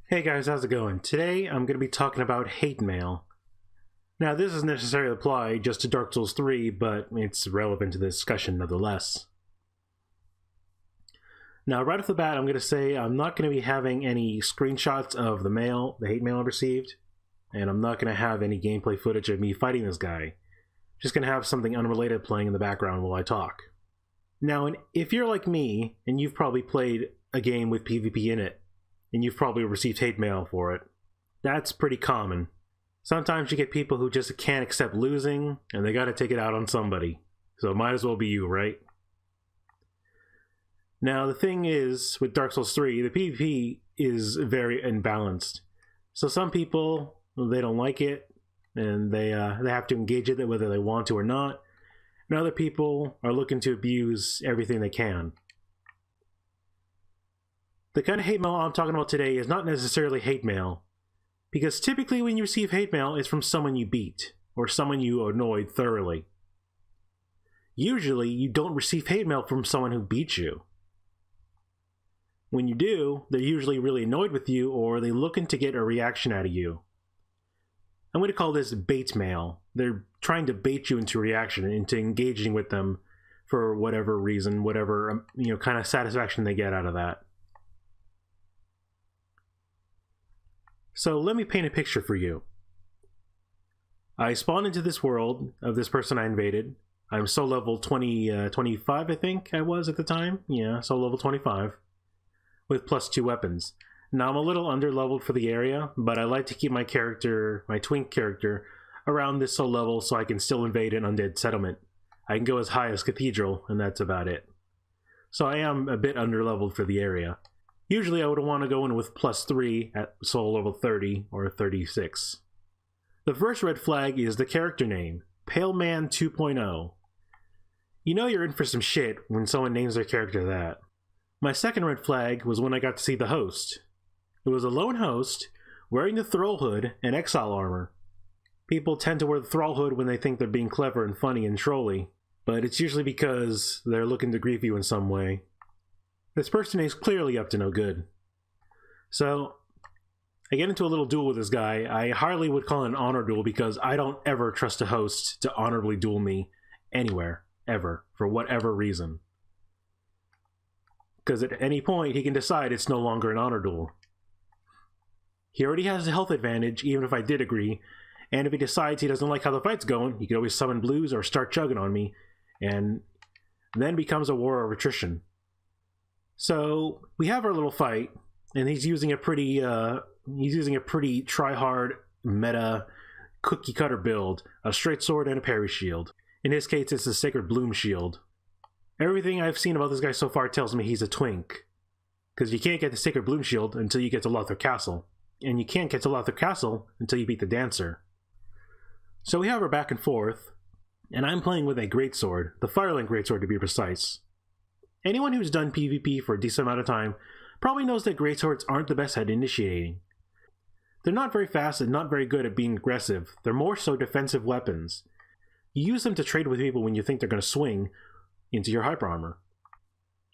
Hey guys, how's it going? Today I'm going to be talking about hate mail. Now this doesn't necessarily apply just to Dark Souls 3, but it's relevant to the discussion nonetheless. Now right off the bat I'm going to say I'm not going to be having any screenshots of the hate mail I received, and I'm not going to have any gameplay footage of me fighting this guy. Just going to have something unrelated playing in the background while I talk. Now if you're like me, and you've probably played a game with PvP in it, and you've probably received hate mail for it. That's pretty common. Sometimes you get people who just can't accept losing, and they gotta take it out on somebody. So it might as well be you, right? Now the thing is, with Dark Souls 3, the PvP is very imbalanced. So some people, they don't like it, and they have to engage with it whether they want to or not. And other people are looking to abuse everything they can. The kind of hate mail I'm talking about today is not necessarily hate mail, because typically when you receive hate mail, it's from someone you beat, or someone you annoyed thoroughly. Usually, you don't receive hate mail from someone who beat you. When you do, they're usually really annoyed with you, or they're looking to get a reaction out of you. I'm going to call this bait mail. They're trying to bait you into reaction, into engaging with them for whatever reason, whatever kind of satisfaction they get out of that. So let me paint a picture for you. I spawned into this world of this person I invaded. I'm soul level 25, I think I was at the time. Yeah, soul level 25. With +2 weapons. Now I'm a little under-leveled for the area, but I like to keep my character, my twink character, around this soul level so I can still invade an undead settlement. I can go as high as Cathedral, and that's about it. So I am a bit under-leveled for the area. Usually I would want to go in with +3 at soul level 30 or 36. The first red flag is the character name, Pale Man 2.0. You know you're in for some shit when someone names their character that. My second red flag was when I got to see the host. It was a lone host wearing the thrall hood and exile armor. People tend to wear the thrall hood when they think they're being clever and funny and trolly, but it's usually because they're looking to grief you in some way. This person is clearly up to no good. So, I get into a little duel with this guy. I hardly would call it an honor duel because I don't ever trust a host to honorably duel me anywhere, ever, for whatever reason. Because at any point, he can decide it's no longer an honor duel. He already has a health advantage, even if I did agree, and if he decides he doesn't like how the fight's going, he can always summon blues or start chugging on me, and then becomes a war of attrition. So we have our little fight, and he's using a pretty try-hard meta cookie cutter build, a straight sword and a parry shield. In his case, it's a Sacred Bloom shield. Everything I've seen about this guy so far tells me he's a twink, because you can't get the Sacred Bloom shield until you get to Lothar Castle, and you can't get to Lothar Castle until you beat the Dancer. So we have our back and forth, and I'm playing with a greatsword, the Firelink greatsword to be precise. Anyone who's done PvP for a decent amount of time probably knows that greatswords aren't the best at initiating. They're not very fast and not very good at being aggressive. They're more so defensive weapons. You use them to trade with people when you think they're going to swing into your hyper armor.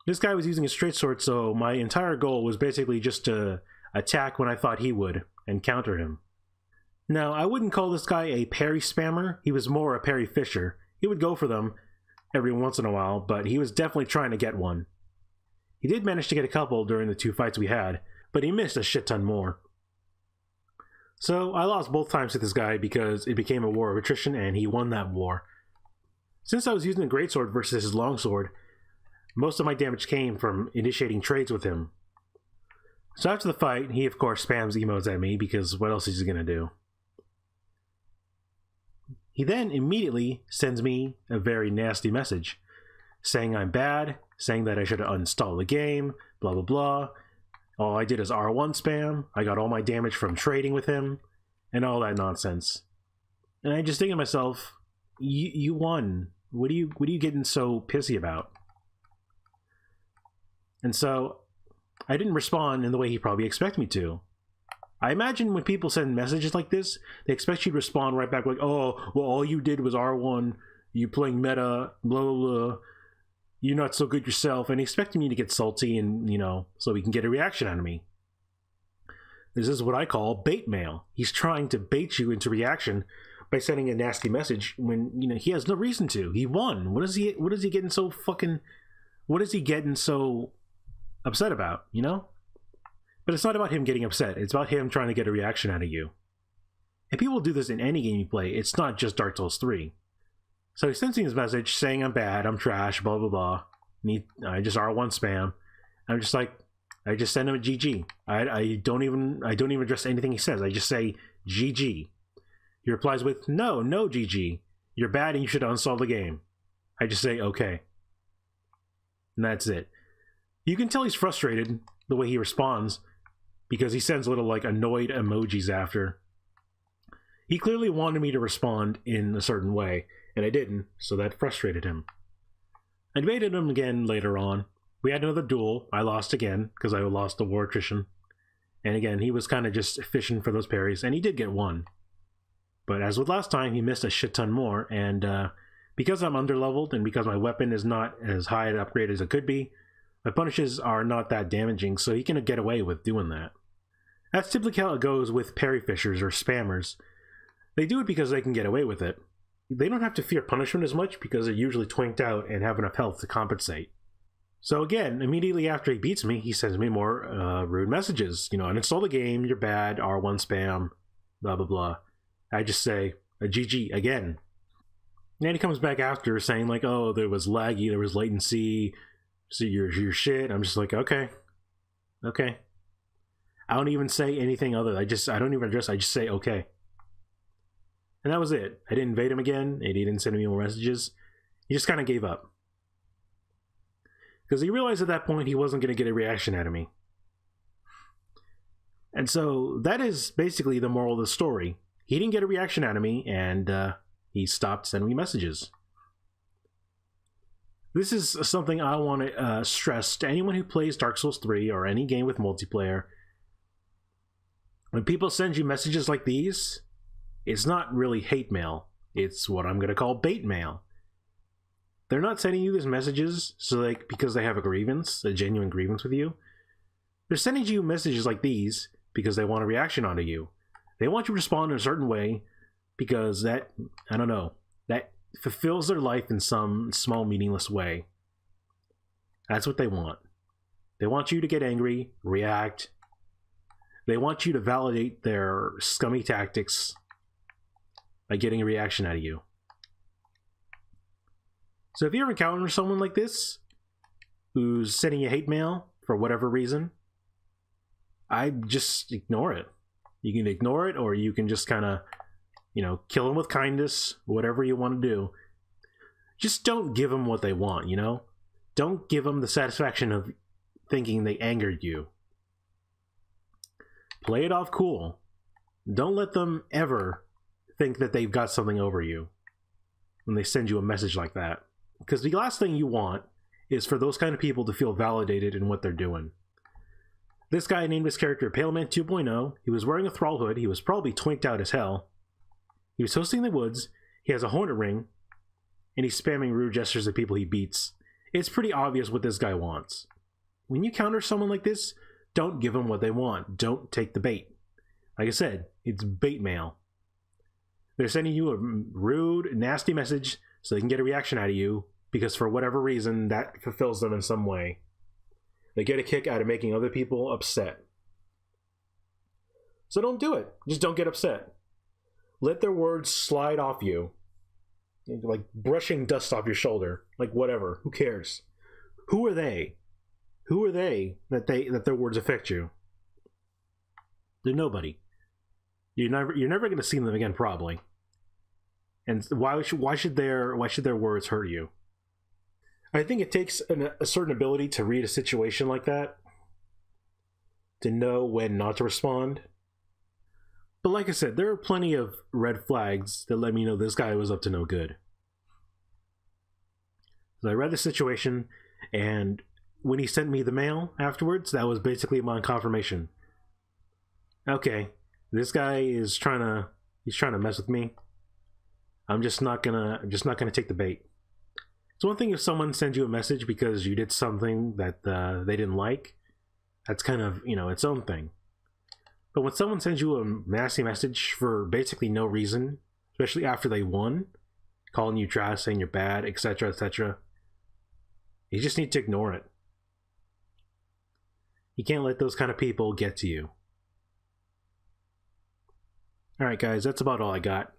This guy was using a straight sword, so my entire goal was basically just to attack when I thought he would and counter him. Now, I wouldn't call this guy a parry spammer. He was more a parry fisher. He would go for them every once in a while, but he was definitely trying to get one. He did manage to get a couple during the 2 fights we had, but he missed a shit ton more. So I lost both times to this guy because it became a war of attrition and he won that war. Since I was using a greatsword versus his longsword, most of my damage came from initiating trades with him. So after the fight, he of course spams emotes at me because what else is he gonna do? He then immediately sends me a very nasty message, saying I'm bad, saying that I should uninstall the game, blah blah blah. All I did is R1 spam, I got all my damage from trading with him, and all that nonsense. And I just think to myself, you won. What are you getting so pissy about? And so, I didn't respond in the way he probably expected me to. I imagine when people send messages like this, they expect you to respond right back like, oh, well, all you did was R1, you playing meta, blah, blah, blah. You're not so good yourself, and expecting me to get salty and, so he can get a reaction out of me. This is what I call bait mail. He's trying to bait you into reaction by sending a nasty message when, you know, he has no reason to. He won. What is he getting so upset about, you know? But it's not about him getting upset. It's about him trying to get a reaction out of you. And people do this in any game you play. It's not just Dark Souls 3. So he sends me his message saying I'm bad, I'm trash, blah, blah, blah. I just R1 spam. I'm just like, I just send him a GG. I don't even address anything he says. I just say GG. He replies with, no GG. You're bad and you should uninstall the game. I just say, okay. And that's it. You can tell he's frustrated the way he responds because he sends little like annoyed emojis after. He clearly wanted me to respond in a certain way, and I didn't, so that frustrated him. I debated him again later on. We had another duel. I lost again because I lost the war attrition. And again, he was kind of just fishing for those parries, and he did get one. But as with last time, he missed a shit ton more, and because I'm underleveled and because my weapon is not as high an upgrade as it could be, my punishes are not that damaging, so he can get away with doing that. That's typically how it goes with parry fishers or spammers. They do it because they can get away with it. They don't have to fear punishment as much because they're usually twinked out and have enough health to compensate. So again, immediately after he beats me, he sends me more rude messages. You know, uninstall the game, you're bad, R1 spam, blah, blah, blah. I just say, a GG again. And he comes back after saying like, oh, there was laggy, there was latency, so your shit. I'm just like, okay. I don't even say anything other. I don't even address, I just say, okay. And that was it. I didn't invade him again, and he didn't send me more messages. He just kind of gave up. Because he realized at that point he wasn't going to get a reaction out of me. And so that is basically the moral of the story. He didn't get a reaction out of me, and he stopped sending me messages. This is something I want to stress to anyone who plays Dark Souls 3 or any game with multiplayer. When people send you messages like these, it's not really hate mail. It's what I'm going to call bait mail. They're not sending you these messages because they have a grievance, a genuine grievance with you. They're sending you messages like these because they want a reaction onto you. They want you to respond in a certain way because that fulfills their life in some small meaningless way. That's what they want. They want you to get angry, react. They want you to validate their scummy tactics by getting a reaction out of you. So if you ever encounter someone like this who's sending you hate mail for whatever reason, I just ignore it. You can ignore it, or you can just kind of, kill them with kindness, whatever you want to do. Just don't give them what they want, Don't give them the satisfaction of thinking they angered you. Play it off cool. Don't let them ever think that they've got something over you when they send you a message like that. Because the last thing you want is for those kind of people to feel validated in what they're doing. This guy named his character Paleman 2.0. He was wearing a thrall hood. He was probably twinked out as hell. He was hosting the woods. He has a hornet ring. And he's spamming rude gestures at people he beats. It's pretty obvious what this guy wants. When you counter someone like this, don't give them what they want. Don't take the bait. Like I said, it's bait mail. They're sending you a rude, nasty message so they can get a reaction out of you because for whatever reason, that fulfills them in some way. They get a kick out of making other people upset. So don't do it. Just don't get upset. Let their words slide off you. Like brushing dust off your shoulder. Like whatever. Who cares? Who are they? Who are they that their words affect you? They're nobody. You're never going to see them again, probably. And why should their words hurt you? I think it takes a certain ability to read a situation like that, to know when not to respond. But like I said, there are plenty of red flags that let me know this guy was up to no good. So I read the situation, and when he sent me the mail afterwards, that was basically my confirmation. Okay, this guy is trying to mess with me. I'm just not gonna take the bait. It's one thing if someone sends you a message because you did something that they didn't like. That's kind of, its own thing. But when someone sends you a nasty message for basically no reason, especially after they won, calling you trash, saying you're bad, etc., etc., you just need to ignore it. You can't let those kind of people get to you. Alright guys, that's about all I got.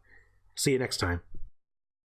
See you next time.